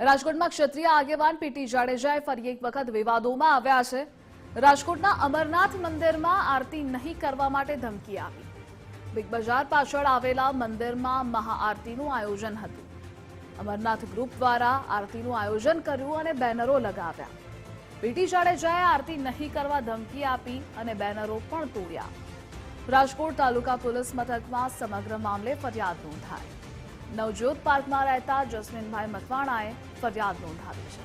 રાજકોટમાં ક્ષત્રિય આગેવાન પીટી જાડેજાએ ફરી એક વખત વિવાદોમાં આવ્યા છે। રાજકોટના અમરનાથ મંદિરમાં આરતી નહીં કરવા માટે ધમકી આપી। બિગ બજાર પાછળ આવેલા મંદિરમાં મહાઆરતીનું આયોજન હતું। અમરનાથ ગ્રુપ દ્વારા આરતીનું આયોજન કર્યું અને બેનરો લગાવ્યા। પીટી જાડેજાએ આરતી નહીં કરવા ધમકી આપી અને બેનરો પણ તોડ્યા। રાજકોટ તાલુકા પોલીસ મથકમાં સમગ્ર મામલે ફરિયાદ નોંધાઈ। નવજોત પાર્કમાં રહેતા જસ્મીનભાઈ મકવાણાએ ફરિયાદ નોંધાવી છે।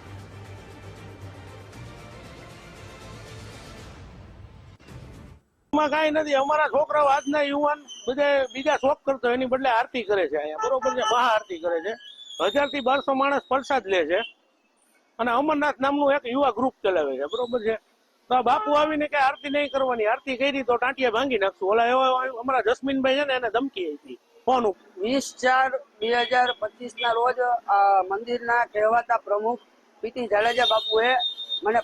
કઈ નથી, અમારા છોકરાઓ આજના યુવાન બધે બીજા શોખ કરતો એની બદલે આરતી કરે છે। અહીંયા બરોબર છે, મહાઆરતી કરે છે। 1000 થી 1200 માણસ પ્રસાદ લે છે અને અમરનાથ નામનું એક યુવા ગ્રુપ ચલાવે છે, બરોબર છે। તો બાપુ આવીને કે આરતી નહીં કરવાની, આરતી કરી તો ટાંટિયા ભાંગી નાખશું। ઓલા એવો અમારા જસ્મીનભાઈ છે ને એને ધમકી આપી ફોન ઉપર। 20/4/2025 ના રોજ મંદિરના કહેવાતા પ્રમુખ પીટી જાડેજા બાપુએ મને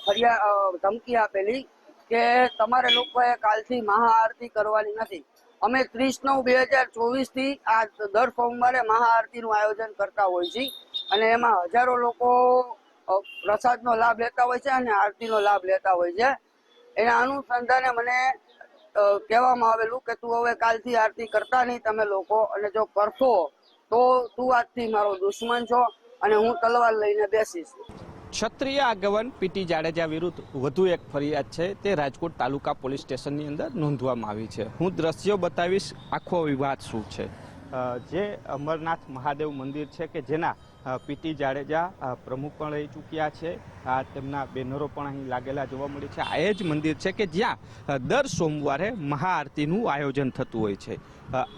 ધમકી આપેલી કે તમારે લોકોએ કાલથી મહાઆરતી કરવાની નથી। અમે 30/9/2024 થી આ દર સોમવારે મહાઆરતીનું આયોજન કરતા હોય છે અને એમાં હજારો લોકો પ્રસાદનો લાભ લેતા હોય છે અને આરતીનો લાભ લેતા હોય છે। એના અનુસંધાને મને કહેવામાં આવેલું કે તું હવે કાલથી આરતી કરતા નહીં તમે લોકો, અને જો કરશો તો તું આજથી મારો દુશ્મન છો અને હું તલવાર લઈને બેસીશ। ક્ષત્રિય આગેવાન પીટી જાડેજા વિરુદ્ધ વધુ એક ફરિયાદ છે, તે રાજકોટ તાલુકા પોલીસ સ્ટેશનની અંદર નોંધવામાં આવી છે। હું દ્રશ્યો બતાવીશ, આખો વિવાદ શું છે। જે અમરનાથ મહાદેવ મંદિર છે કે જેના પીટી જાડેજા પ્રમુખ પણ રહી ચૂક્યા છે, તેમના બેનરો પણ અહીં લાગેલા જોવા મળે છે। આ એ જ મંદિર છે કે જ્યાં દર સોમવારે મહાઆરતીનું આયોજન થતું હોય છે।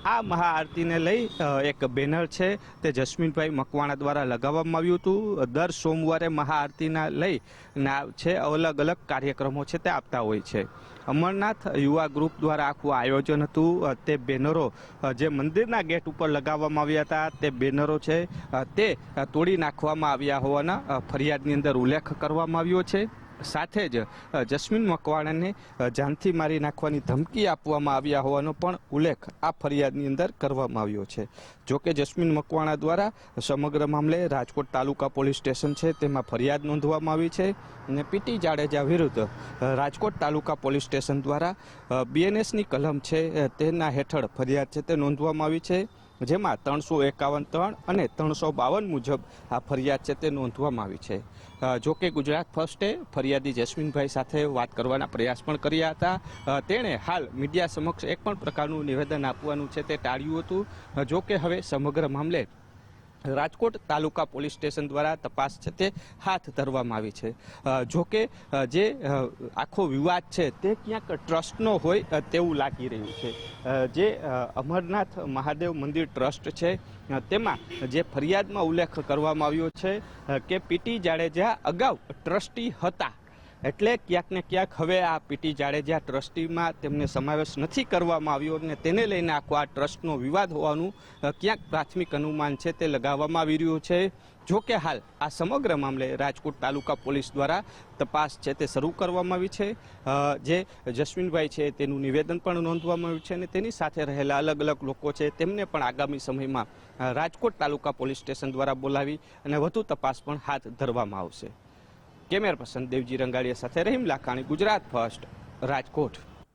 આ મહાઆરતીને લઈ એક બેનર છે તે જસ્મીનભાઈ મકવાણા દ્વારા લગાવવામાં આવ્યું હતું। દર સોમવારે મહાઆરતીના લઈ છે અલગ અલગ કાર્યક્રમો છે તે આપતા હોય છે। અમરનાથ યુવા ગ્રુપ દ્વારા આખું આયોજન હતું। તે બેનરો જે મંદિરના ગેટ ઉપર લગાવવામાં આવ્યા હતા તે બેનરો છે તે તોડી નાખવામાં આવ્યા હોવાના ફરિયાદની અંદર ઉલ્લેખ કરવામાં આવ્યો છે। સાથે જ જસ્મીન મકવાણાને જાનથી મારી નાખવાની ધમકી આપવામાં આવ્યા હોવાનો પણ ઉલ્લેખ આ ફરિયાદની અંદર કરવામાં આવ્યો છે। જોકે જસ્મીન મકવાણા દ્વારા સમગ્ર મામલે રાજકોટ તાલુકા પોલીસ સ્ટેશન છે તેમાં ફરિયાદ નોંધવામાં આવી છે અને પીટી જાડેજા વિરુદ્ધ રાજકોટ તાલુકા પોલીસ સ્ટેશન દ્વારા BNSની કલમ છે તેના હેઠળ ફરિયાદ છે તે નોંધવામાં આવી છે, જેમાં 351(3) અને 352 મુજબ આ ફરિયાદ છે તે નોંધવામાં આવી છે। જોકે ગુજરાત ફર્સ્ટે ફરિયાદી જસ્મીનભાઈ સાથે વાત કરવાના પ્રયાસ પણ કર્યા હતા। તેણે હાલ મીડિયા સમક્ષ એક પણ પ્રકારનું નિવેદન આપવાનું છે તે ટાળ્યું હતું। જોકે હવે સમગ્ર મામલે રાજકોટ તાલુકા પોલીસ સ્ટેશન દ્વારા તપાસ છે તે હાથ ધરવામાં આવી છે। જોકે જે આખો વિવાદ છે તે ક્યાંક ટ્રસ્ટનો હોય તેવું લાગી રહ્યું છે। જે અમરનાથ મહાદેવ મંદિર ટ્રસ્ટ છે તેમાં જે ફરિયાદમાં ઉલ્લેખ કરવામાં આવ્યો છે કે પીટી જાડેજા અગાઉ ટ્રસ્ટી હતા, એટલે ક્યાંક ને ક્યાંક હવે આ પીટી જાડેજા ટ્રસ્ટીમાં તેમને સમાવેશ નથી કરવામાં આવ્યો અને તેને લઈને આખો આ ટ્રસ્ટનો વિવાદ હોવાનું ક્યાંક પ્રાથમિક અનુમાન છે તે લગાવવામાં આવી રહ્યું છે। જોકે હાલ આ સમગ્ર મામલે રાજકોટ તાલુકા પોલીસ દ્વારા તપાસ છે તે શરૂ કરવામાં આવી છે। જે જસ્મીનભાઈ છે તેનું નિવેદન પણ નોંધવામાં આવ્યું છે અને તેની સાથે રહેલા અલગ અલગ લોકો છે તેમને પણ આગામી સમયમાં રાજકોટ તાલુકા પોલીસ સ્ટેશન દ્વારા બોલાવી અને વધુ તપાસ પણ હાથ ધરવામાં આવશે। કેમેરા પર્સન દેવજી રંગાડિયા સાથે રહીમ લાખાણી, ગુજરાત ફર્સ્ટ, રાજકોટ।